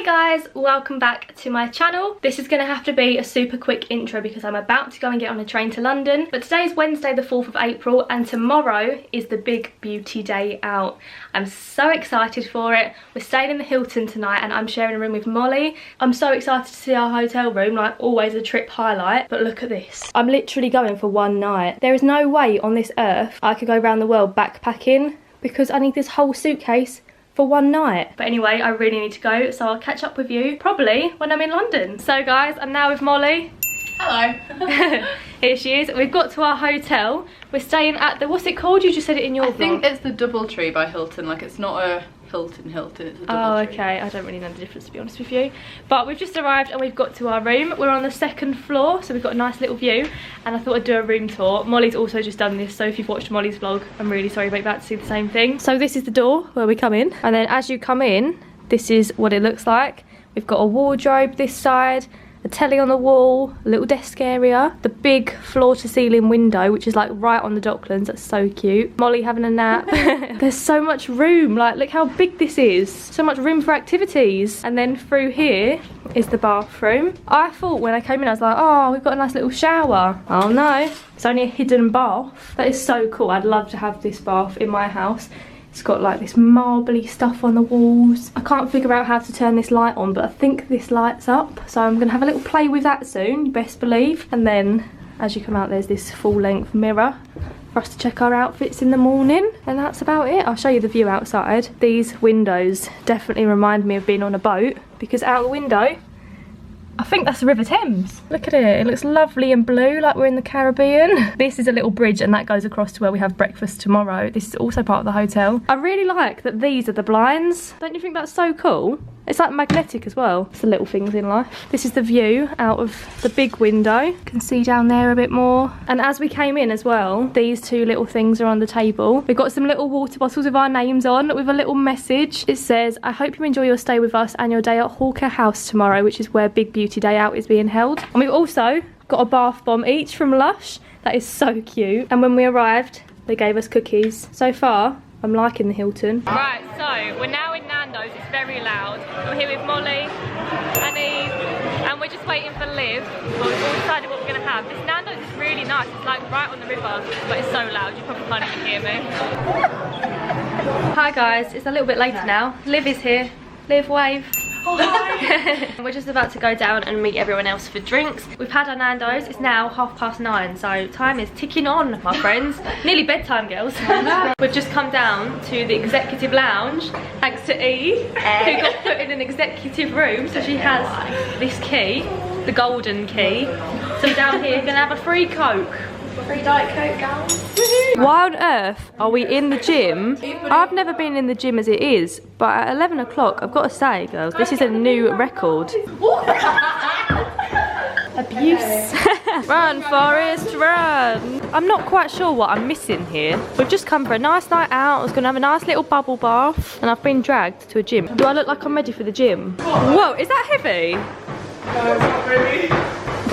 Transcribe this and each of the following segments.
guys, welcome back to my channel. This is going to have to be a super quick intro because I'm about to go and get on a train to London. But today is Wednesday the 4th of April and tomorrow is the big beauty day out. I'm so excited for it. We're staying in the Hilton tonight and I'm sharing a room with Molly. I'm so excited to see our hotel room, like always a trip highlight. But look at this. I'm literally going for one night. There is no way on this earth I could go around the world backpacking because I need this whole suitcase for one night. But anyway, I really need to go, so I'll catch up with you probably when I'm in London. So guys, I'm now with Molly. Hello. Here she is. We've got to our hotel. We're staying at the, what's it called? You just said it in your vlog. I think it's the Doubletree by Hilton. Like, it's not a Hilton, it's a Doubletree. Oh, okay. I don't really know the difference, to be honest with you. But we've just arrived and we've got to our room. We're on the second floor, so we've got a nice little view. And I thought I'd do a room tour. Molly's also just done this, so if you've watched Molly's vlog, I'm really sorry about that to see the same thing. So this is the door where we come in. And then as you come in, this is what it looks like. We've got a wardrobe this side, a telly on the wall, a little desk area, the big floor-to-ceiling window, which is like right on the Docklands. That's so cute. Molly having a nap. There's so much room. Like, look how big this is. So much room for activities. And then through here is the bathroom. I thought when I came in, I was like, oh, we've got a nice little shower. Oh no, it's only a hidden bath. That is so cool. I'd love to have this bath in my house. It's got like this marbly stuff on the walls. I can't figure out how to turn this light on, but I think this lights up. So I'm gonna have a little play with that soon, you best believe. And then as you come out, there's this full-length mirror for us to check our outfits in the morning. And that's about it. I'll show you the view outside. These windows definitely remind me of being on a boat because out the window, I think that's the River Thames. Look at it, it looks lovely and blue like we're in the Caribbean. This is a little bridge and that goes across to where we have breakfast tomorrow. This is also part of the hotel. I really like that these are the blinds. Don't you think that's so cool? It's like magnetic as well. It's the little things in life. This is the view out of the big window. You can see down there a bit more. And as we came in as well, these two little things are on the table. We've got some little water bottles with our names on with a little message. It says, I hope you enjoy your stay with us and your day at Hare House tomorrow, which is where Big Beauty Day Out is being held. And we've also got a bath bomb each from Lush. That is so cute. And when we arrived, they gave us cookies. So far, I'm liking the Hilton. Right, so we're now in Nando's. It's very loud. I'm here with Molly and Eve, and we're just waiting for Liv. Well, we've all decided what we're going to have. This Nando's is really nice. It's like right on the river, but it's so loud. You probably can't even hear me. Hi guys, it's a little bit later now. Liv is here. Liv, wave. Oh, hi. We're just about to go down and meet everyone else for drinks. We've had our Nando's. It's now 9:30, so time is ticking on, my friends. Nearly bedtime, girls. We've just come down to the executive lounge thanks to Eve, who got put in an executive room, so she has this key, the golden key. So down here, you're gonna have a free Coke. Free Diet Coke, girls. Why on earth are we in the gym? I've never been in the gym as it is, but at 11 o'clock, I've got to say, girls, this is a new record. Abuse. Run, Forrest, run. I'm not quite sure what I'm missing here. We've just come for a nice night out. I was going to have a nice little bubble bath, and I've been dragged to a gym. Do I look like I'm ready for the gym? Whoa, is that heavy? No, not really.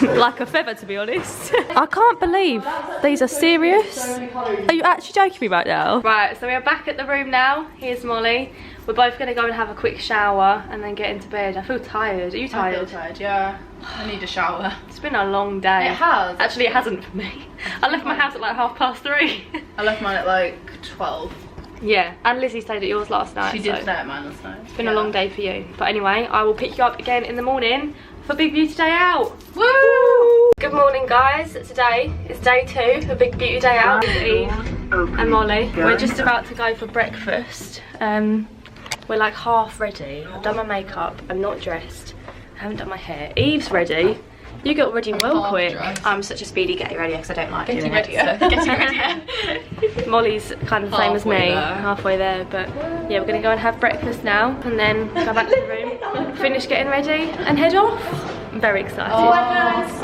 Like a feather, to be honest. I can't believe these are serious. Are you actually joking me right now? Right, so we are back at the room now. Here's Molly. We're both going to go and have a quick shower and then get into bed. I feel tired. Are you tired? I feel tired, yeah. I need a shower. It's been a long day. It has. Actually, it hasn't for me. I left my house at like 3:30. I left mine at like 12. Yeah, and Lizzie stayed at yours last night. She did stay at mine last night. It's been a long day for you. But anyway, I will pick you up again in the morning for Big Beauty Day Out. Woo! Good morning, guys. Today is day 2 of Big Beauty Day Out with Eve and Molly. We're just about to go for breakfast. We're like half ready. I've done my makeup. I'm not dressed. I haven't done my hair. Eve's ready. You got ready well quick. I'm such a speedy getting ready because I don't like Getting doing ready. it. So getting ready. Molly's kind of the same as me, halfway there, but yeah, we're gonna go and have breakfast now and then go back to the room, finish getting ready and head off. I'm very excited.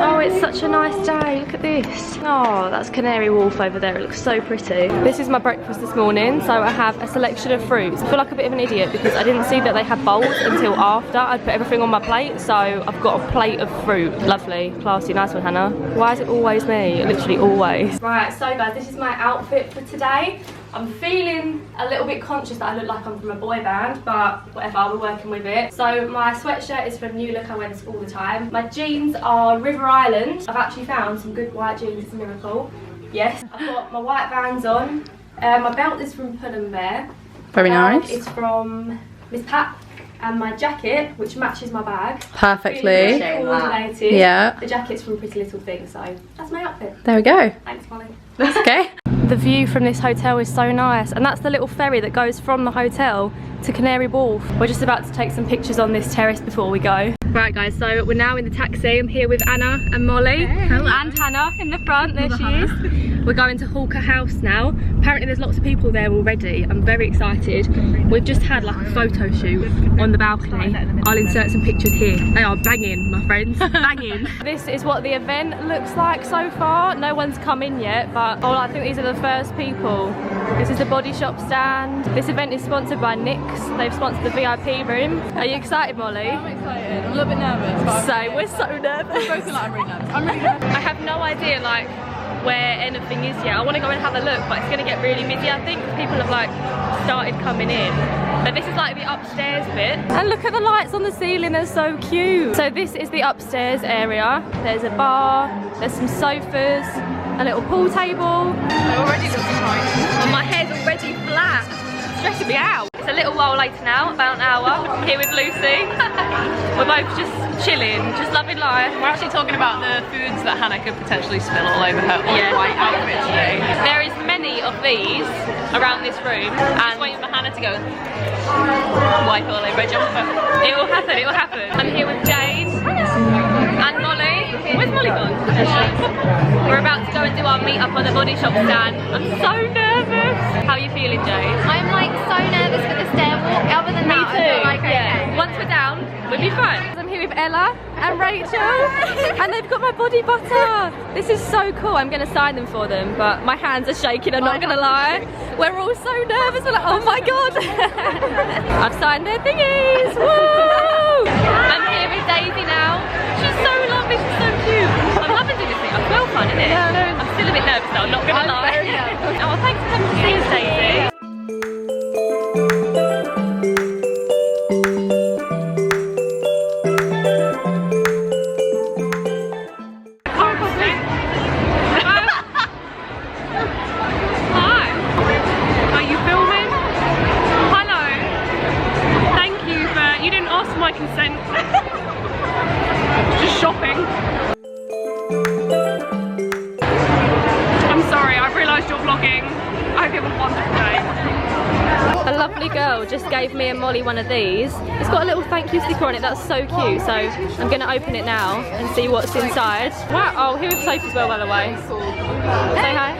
Oh, it's such a nice day. Look at this. Oh, that's Canary Wharf over there. It looks so pretty. This is my breakfast this morning. So I have a selection of fruits. I feel like a bit of an idiot because I didn't see that they had bowls until after I'd put everything on my plate. So I've got a plate of fruit. Lovely, classy, nice one, Hannah. Why is it always me? Literally always. Right, so guys, this is my outfit for today. I'm feeling a little bit conscious that I look like I'm from a boy band, but whatever, we're working with it. So my sweatshirt is from New Look, I wear this all the time. My jeans are River Island. I've actually found some good white jeans, it's a miracle. Yes, I've got my white Vans on. My belt is from Pull & Bear. Very nice. It's from Miss Pat. And my jacket, which matches my bag. Perfectly. Really coordinated. Yeah. The jacket's from Pretty Little Thing, so that's my outfit. There we go. Thanks, Molly. That's okay. The view from this hotel is so nice, and that's the little ferry that goes from the hotel to Canary Wharf. We're just about to take some pictures on this terrace before we go. Right guys, so we're now in the taxi. I'm here with Anna and Molly. Hey. And Hannah in the front, there she is. We're going to Hare House now. Apparently there's lots of people there already. I'm very excited. We've just had like a photo shoot on the balcony. I'll insert some pictures here. They are banging, my friends, banging. This is what the event looks like so far. No one's come in yet, but oh, I think these are the first people. This is the Body Shop stand. This event is sponsored by NYX. They've sponsored the VIP room. Are you excited, Molly? I'm excited. I'm a little bit nervous. We're so nervous. I'm really nervous. I'm really nervous. I have no idea like where anything is yet. I want to go and have a look, but it's going to get really busy, I think, because people have like started coming in. But this is like the upstairs bit. And look at the lights on the ceiling, they're so cute. So this is the upstairs area. There's a bar, there's some sofas, a little pool table. It already looks nice. And my hair's already flat. It's stressing me out. It's a little while later now, about an hour. I'm here with Lucy. We're both just chilling, just loving life. We're actually talking about the foods that Hannah could potentially spill all over her white outfit today. There is many of these around this room. And waiting for Hannah to go wipe all over her jumper. It will happen, it will happen. I'm here with Jade and Molly. Where's Molly gone? We're about to go and do our meet up on the Body Shop stand. I'm so nervous. How are you feeling, Jade? I'm like so nervous for the stair walk. Other than that, I feel like okay. Once we're down, we'll be fine. I'm here with Ella and Rachel, and they've got my body butter. This is so cool. I'm going to sign them for them, but my hands are shaking, I'm not going to lie. We're all so nervous. We're like, oh my god. I've signed their thingies. Woo! I'm here with Daisy now. She's so lovely, she's so cute. I'm loving doing this thing. I feel fun, isn't it? Yeah. I'm still a bit nervous though, I'm not going to lie. Oh, well, thanks for coming to see us, Daisy. A lovely girl just gave me and Molly one of these. It's got a little thank you sticker on it, that's so cute. So I'm going to open it now and see what's inside. Wow, oh, here with Sophie as well, by the way. Say hi.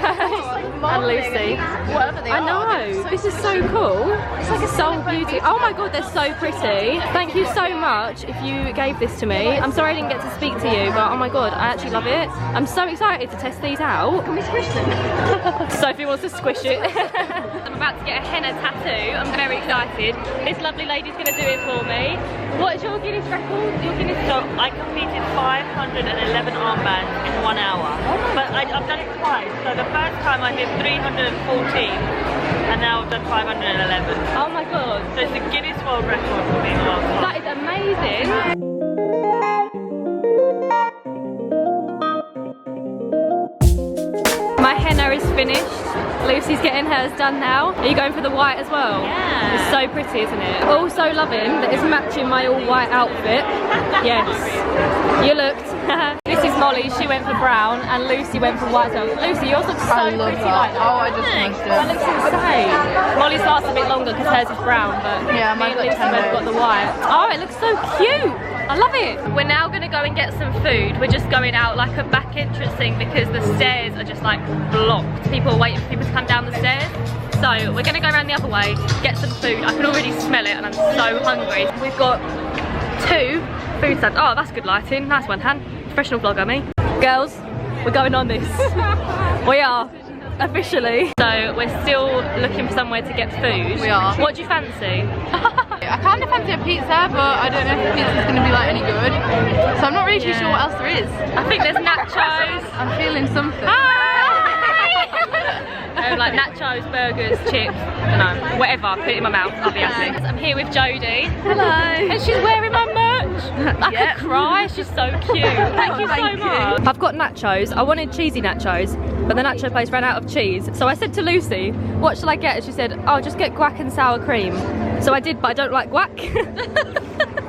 And Lucy. Whatever they I know, this is so cool. It's like a soul beauty. Oh my god, they're so pretty. Thank you so much if you gave this to me. I'm sorry I didn't get to speak to you, but oh my god, I actually love it. I'm so excited to test these out. Can we squish them? Sophie wants to squish it. I'm about to get a henna tattoo. I'm very excited. This lovely lady's going to do it for me. What's your Guinness record? Your Guinness So I completed 511 armbands in 1 hour, but I've done it twice. So the first time I did 314, and now I've done 511. Oh my god. So it's a Guinness World Record for me. That is amazing. My henna is finished. Lucy's getting hers done now. Are you going for the white as well? Yeah. It's so pretty, isn't it? Also loving that it's matching my all white outfit. Yes. You looked. This is Molly, she went for brown, and Lucy went for white. So Lucy, yours looks so pretty like that. Oh, I just missed it. That looks insane. Molly's lasts a bit longer because hers is brown, but yeah, me and mine's Lucy like 10 both got the white. Oh, it looks so cute. I love it. We're now going to go and get some food. We're just going out like a back entrance thing because the stairs are just like blocked. People are waiting for people to come down the stairs. So we're going to go around the other way, get some food. I can already smell it and I'm so hungry. We've got 2 food stands. Oh, that's good lighting. Nice one, Han. Professional vlogger, me. Girls, we're going on this. We are. Officially. So we're still looking for somewhere to get food. We are. What do you fancy? I kind of fancy a pizza, but I don't know if the pizza's going to be like any good. So I'm not really too sure what else there is. I think there's nachos. I'm feeling something. Hi! like nachos, burgers, chips, I don't know, whatever, put it in my mouth, I'll be happy. I'm here with Jodie. Hello. And she's wearing my merch. I could cry, she's so cute. Thank you so much. I've got nachos. I wanted cheesy nachos, but the nacho place ran out of cheese. So I said to Lucy, what shall I get? And she said, oh, just get guac and sour cream. So I did, but I don't like guac.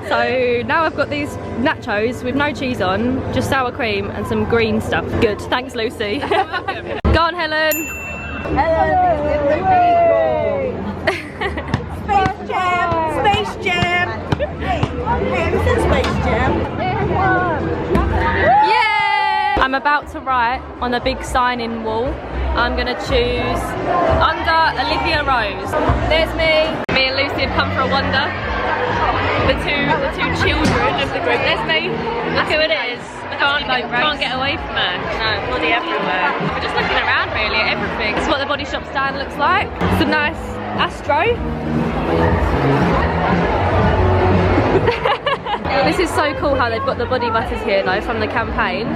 So now I've got these nachos with no cheese on, just sour cream and some green stuff. Good, thanks Lucy. Go on Helen. Space Jam! Space Jam! Hey, this is Space Jam. Yeah! I'm about to write on a big sign-in wall. I'm gonna choose under Olivia Rose. There's me. Me and Lucy have come for a wander. The two children of the group. There's me. Look who it is. Can't get away from her. No, body everywhere. We're just looking around really at everything. This is what the Body Shop stand looks like. It's a nice Astro. This is so cool how they've got the body butters here though from the campaign.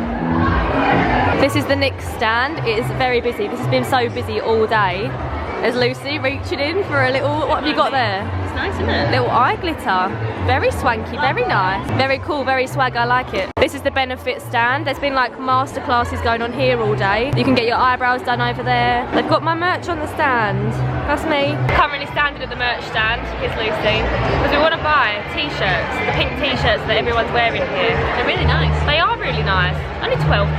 This is the NYX stand. It is very busy. This has been so busy all day. There's Lucy reaching in for a little, what have you got there? It's nice, isn't it? Little eye glitter. Very swanky, very nice. Very cool, very swag, I like it. This is the benefit stand. There's been like master classes going on here all day. You can get your eyebrows done over there. They've got my merch on the stand. That's me. Currently standing at the merch stand, here's Lucy. Because we want to buy t-shirts, the pink t-shirts that everyone's wearing here. They're really nice. They are really nice. Only £12.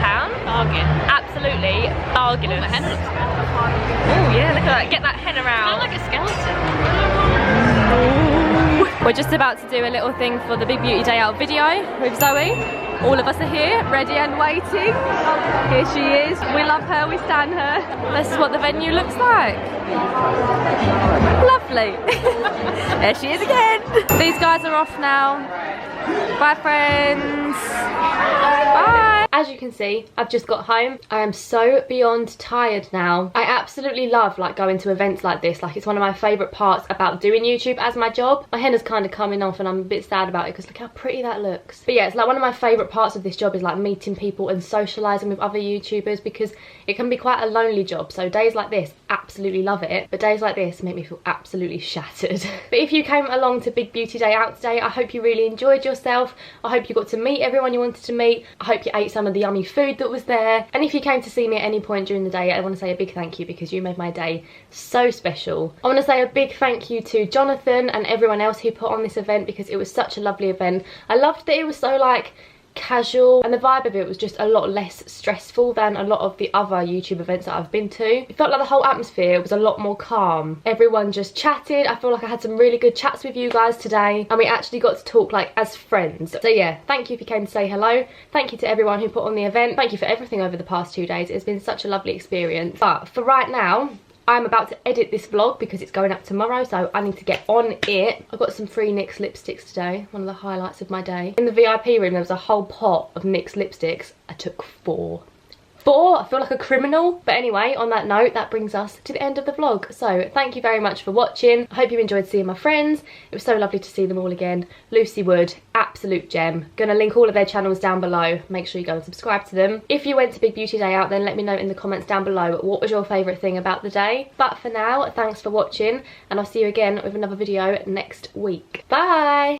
Bargain. Absolutely bargainous. Oh, my henna looks good. Oh yeah, look at that. Get that henna out. It's like a skeleton. We're just about to do a little thing for the Big Beauty Day Out video with Zoe. All of us are here, ready and waiting. Here she is. We love her, we stan her. This is what the venue looks like. Lovely. There she is again. These guys are off now. Bye friends. Bye. As you can see, I've just got home. I am so beyond tired now. I absolutely love like going to events like this. Like it's one of my favourite parts about doing YouTube as my job. My henna's kind of coming off and I'm a bit sad about it because look how pretty that looks. But yeah, it's like one of my favourite parts of this job is like meeting people and socialising with other YouTubers because it can be quite a lonely job. So days like this, absolutely love it. But days like this make me feel absolutely shattered. But if you came along to Big Beauty Day Out today, I hope you really enjoyed yourself. I hope you got to meet everyone you wanted to meet. I hope you ate some of the yummy food that was there. And if you came to see me at any point during the day, I want to say a big thank you because you made my day so special. I want to say a big thank you to Jonathan and everyone else who put on this event because it was such a lovely event. I loved that it was so like casual and the vibe of it was just a lot less stressful than a lot of the other YouTube events that I've been to. It felt like the whole atmosphere was a lot more calm. Everyone just chatted. I feel like I had some really good chats with you guys today and we actually got to talk like as friends. So yeah, thank you if you came to say hello. Thank you to everyone who put on the event. Thank you for everything over the past 2 days. It's been such a lovely experience. But for right now, I'm about to edit this vlog because it's going up tomorrow, so I need to get on it. I got some free NYX lipsticks today, one of the highlights of my day. In the VIP room, there was a whole pot of NYX lipsticks. I took 4. 4? I feel like a criminal. But anyway, on that note, that brings us to the end of the vlog. So thank you very much for watching. I hope you enjoyed seeing my friends. It was so lovely to see them all again. Lucy Wood, absolute gem. Gonna link all of their channels down below. Make sure you go and subscribe to them. If you went to Big Beauty Day Out, then let me know in the comments down below what was your favourite thing about the day. But for now, thanks for watching and I'll see you again with another video next week. Bye!